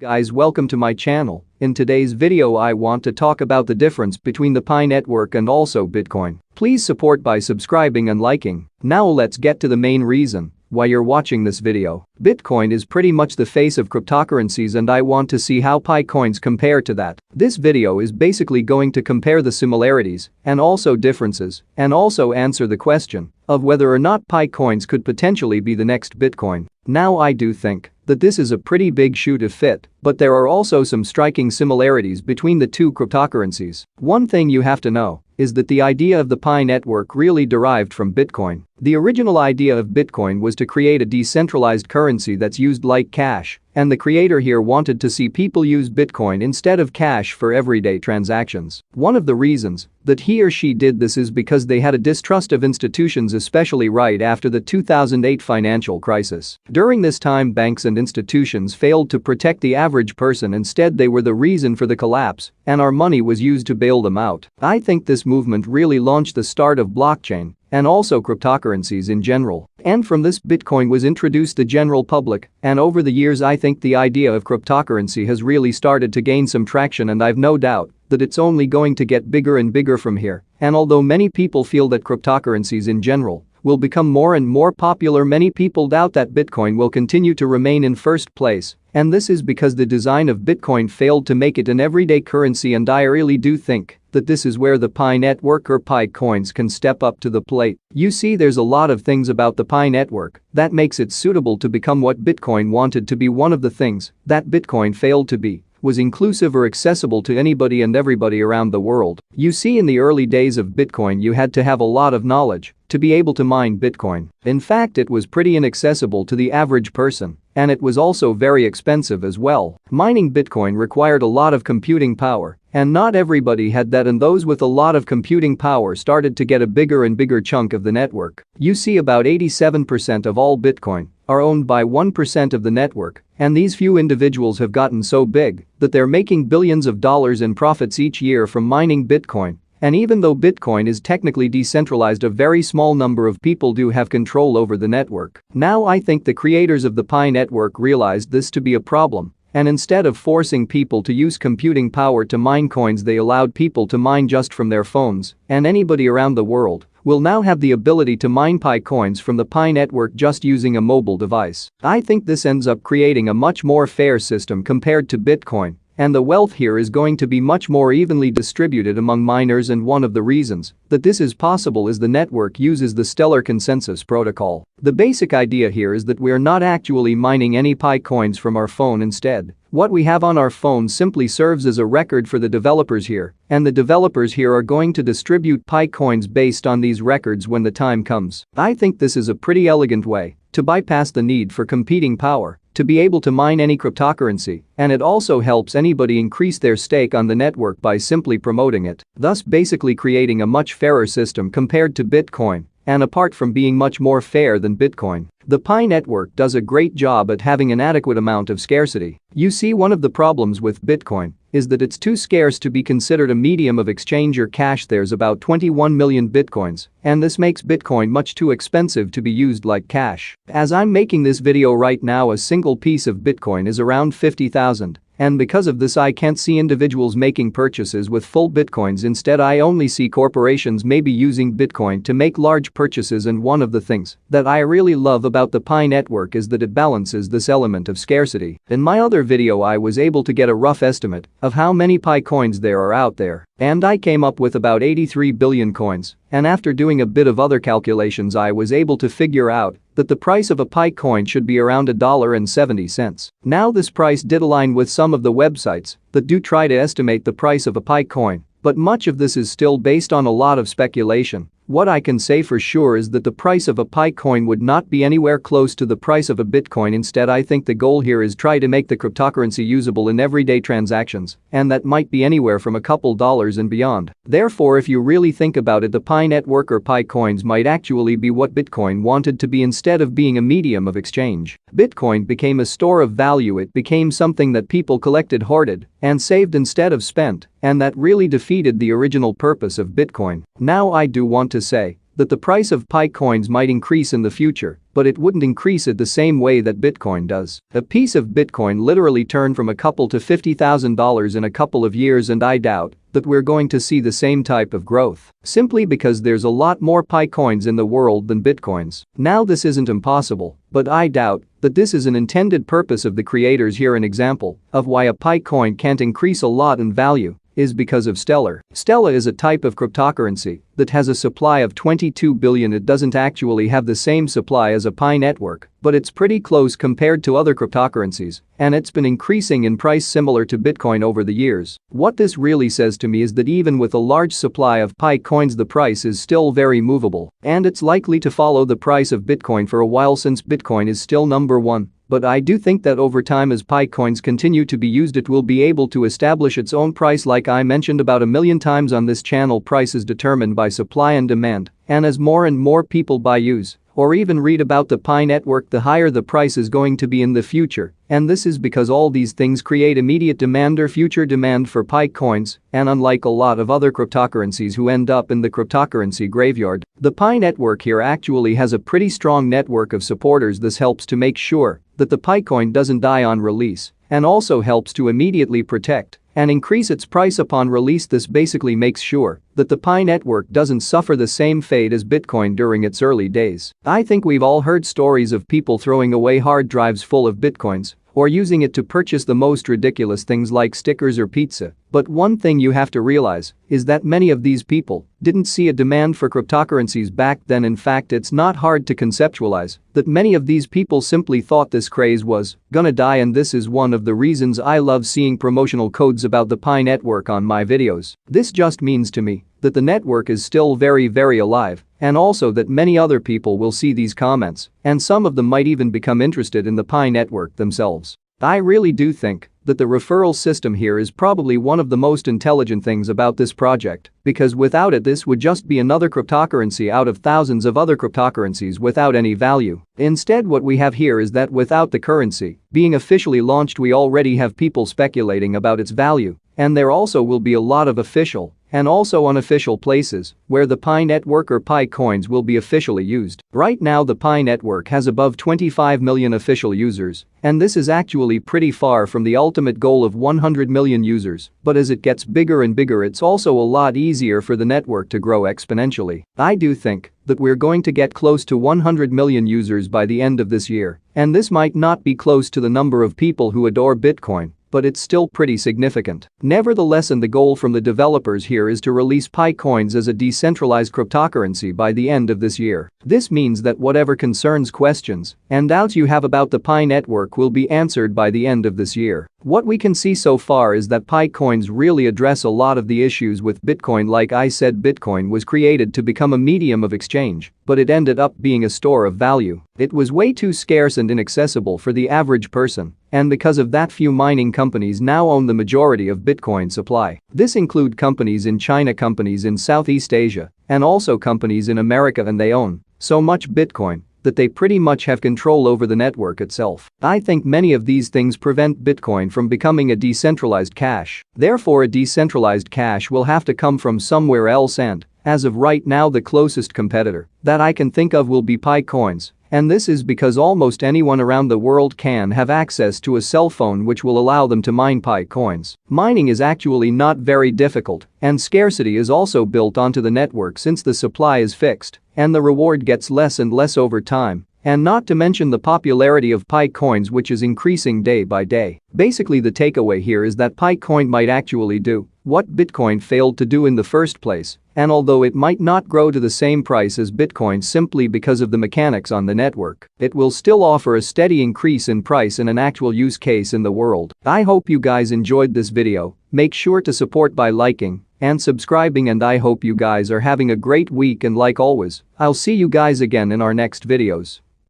Guys, welcome to my channel. In today's video I want to talk about the difference between the Pi network and also Bitcoin. Please support by subscribing and liking. Now let's get to the main reason why you're watching this video. Bitcoin is pretty much the face of cryptocurrencies and I want to see how Pi coins compare to that. This video is basically going to compare the similarities and also differences and also answer the question of whether or not Pi coins could potentially be the next Bitcoin. Now I do think that this is a pretty big shoe to fit, but there are also some striking similarities between the two cryptocurrencies. One thing you have to know is that the idea of the Pi network really derived from Bitcoin. The original idea of Bitcoin was to create a decentralized currency that's used like cash, and the creator here wanted to see people use Bitcoin instead of cash for everyday transactions. One of the reasons that he or she did this is because they had a distrust of institutions, especially right after the 2008 financial crisis. During this time, banks and institutions failed to protect the average person. Instead, they were the reason for the collapse, and our money was used to bail them out. I think this movement really launched the start of blockchain and also cryptocurrencies in general. And from this, Bitcoin was introduced to the general public, and over the years I think the idea of cryptocurrency has really started to gain some traction, and I've no doubt that it's only going to get bigger and bigger from here. And although many people feel that cryptocurrencies in general will become more and more popular, many people doubt that Bitcoin will continue to remain in first place. And this is because the design of Bitcoin failed to make it an everyday currency, and I really do think that this is where the Pi network or Pi coins can step up to the plate. You see, there's a lot of things about the Pi network that makes it suitable to become what Bitcoin wanted to be. One of the things that Bitcoin failed to be was inclusive or accessible to anybody and everybody around the world. You see, in the early days of Bitcoin you had to have a lot of knowledge to be able to mine Bitcoin. In fact, it was pretty inaccessible to the average person, and it was also very expensive as well. Mining Bitcoin required a lot of computing power, and not everybody had that, and those with a lot of computing power started to get a bigger and bigger chunk of the network. You see, about 87% of all Bitcoin are owned by 1% of the network, and these few individuals have gotten so big that they're making billions of dollars in profits each year from mining Bitcoin. And even though Bitcoin is technically decentralized, a very small number of people do have control over the network. Now I think the creators of the Pi network realized this to be a problem, and instead of forcing people to use computing power to mine coins, they allowed people to mine just from their phones, and anybody around the world will now have the ability to mine Pi coins from the Pi network just using a mobile device. I think this ends up creating a much more fair system compared to Bitcoin. And the wealth here is going to be much more evenly distributed among miners, and one of the reasons that this is possible is the network uses the Stellar Consensus Protocol. The basic idea here is that we are not actually mining any Pi coins from our phone. Instead, what we have on our phone simply serves as a record for the developers here, and the developers here are going to distribute Pi coins based on these records when the time comes. I think this is a pretty elegant way to bypass the need for competing power to be able to mine any cryptocurrency, and it also helps anybody increase their stake on the network by simply promoting it, thus basically creating a much fairer system compared to Bitcoin. And apart from being much more fair than Bitcoin, the Pi network does a great job at having an adequate amount of scarcity. You see, one of the problems with Bitcoin is that it's too scarce to be considered a medium of exchange or cash. There's about 21 million Bitcoins, and this makes Bitcoin much too expensive to be used like cash. As I'm making this video right now, a single piece of Bitcoin is around 50,000. And because of this, I can't see individuals making purchases with full Bitcoins. Instead, I only see corporations maybe using Bitcoin to make large purchases, and one of the things that I really love about the Pi network is that it balances this element of scarcity. In my other video I was able to get a rough estimate of how many Pi coins there are out there, and I came up with about 83 billion coins. And after doing a bit of other calculations, I was able to figure out that the price of a Pi coin should be around $1.70. Now this price did align with some of the websites that do try to estimate the price of a Pi coin, but much of this is still based on a lot of speculation. What I can say for sure is that the price of a Pi coin would not be anywhere close to the price of a Bitcoin. Instead, I think the goal here is try to make the cryptocurrency usable in everyday transactions, and that might be anywhere from a couple dollars and beyond. Therefore, if you really think about it, the Pi network or Pi coins might actually be what Bitcoin wanted to be. Instead of being a medium of exchange, Bitcoin became a store of value. It became something that people collected, hoarded, and saved instead of spent, and that really defeated the original purpose of Bitcoin. Now I do want to say that the price of Pi coins might increase in the future, but it wouldn't increase it the same way that Bitcoin does. A piece of Bitcoin literally turned from a couple to $50,000 in a couple of years, and I doubt that we're going to see the same type of growth. Simply because there's a lot more Pi coins in the world than Bitcoins. Now, this isn't impossible, but I doubt that this is an intended purpose of the creators here. An example of why a Pi coin can't increase a lot in value is because of Stellar. Stellar is a type of cryptocurrency that has a supply of 22 billion. It doesn't actually have the same supply as a Pi network, but it's pretty close compared to other cryptocurrencies, and it's been increasing in price similar to Bitcoin over the years. What this really says to me is that even with a large supply of Pi coins, the price is still very movable, and it's likely to follow the price of Bitcoin for a while since Bitcoin is still number one. But I do think that over time, as Pi coins continue to be used, it will be able to establish its own price. Like I mentioned about a million times on this channel, price is determined by supply and demand, and as more and more people buy, use, or even read about the Pi network, the higher the price is going to be in the future. And this is because all these things create immediate demand or future demand for Pi coins, and unlike a lot of other cryptocurrencies who end up in the cryptocurrency graveyard, the Pi network here actually has a pretty strong network of supporters. This helps to make sure that the Pi coin doesn't die on release, and also helps to immediately protect and increase its price upon release. This basically makes sure that the Pi network doesn't suffer the same fate as Bitcoin during its early days. I think we've all heard stories of people throwing away hard drives full of Bitcoins or using it to purchase the most ridiculous things like stickers or pizza. But one thing you have to realize is that many of these people didn't see a demand for cryptocurrencies back then. In fact, it's not hard to conceptualize that many of these people simply thought this craze was gonna die, and this is one of the reasons I love seeing promotional codes about the Pi network on my videos. This just means to me that the network is still very alive, and also that many other people will see these comments, and some of them might even become interested in the Pi network themselves. I really do think that the referral system here is probably one of the most intelligent things about this project, because without it, this would just be another cryptocurrency out of thousands of other cryptocurrencies without any value. Instead, what we have here is that without the currency being officially launched, we already have people speculating about its value, and there also will be a lot of official and also unofficial places where the Pi network or Pi coins will be officially used. Right now, the Pi network has above 25 million official users, and this is actually pretty far from the ultimate goal of 100 million users. But as it gets bigger and bigger, it's also a lot easier for the network to grow exponentially. I do think that we're going to get close to 100 million users by the end of this year, and this might not be close to the number of people who adore Bitcoin, but it's still pretty significant. Nevertheless, and the goal from the developers here is to release Pi coins as a decentralized cryptocurrency by the end of this year. This means that whatever concerns, questions, and doubts you have about the Pi network will be answered by the end of this year. What we can see so far is that Pi coins really address a lot of the issues with Bitcoin. Like I said, Bitcoin was created to become a medium of exchange, but it ended up being a store of value. It was way too scarce and inaccessible for the average person, and because of that, few mining companies now own the majority of Bitcoin supply. This include companies in China, companies in Southeast Asia, and also companies in America, and they own so much Bitcoin that they pretty much have control over the network itself. I think many of these things prevent Bitcoin from becoming a decentralized cash. Therefore, a decentralized cash will have to come from somewhere else, and as of right now, the closest competitor that I can think of will be Pi coins. And this is because almost anyone around the world can have access to a cell phone which will allow them to mine Pi coins. Mining is actually not very difficult, and scarcity is also built onto the network since the supply is fixed and the reward gets less and less over time. And not to mention the popularity of Pi coins, which is increasing day by day. Basically, the takeaway here is that Pi coin might actually do what Bitcoin failed to do in the first place, and although it might not grow to the same price as Bitcoin simply because of the mechanics on the network, it will still offer a steady increase in price and an actual use case in the world. I hope you guys enjoyed this video. Make sure to support by liking and subscribing, and I hope you guys are having a great week, and like always, I'll see you guys again in our next videos.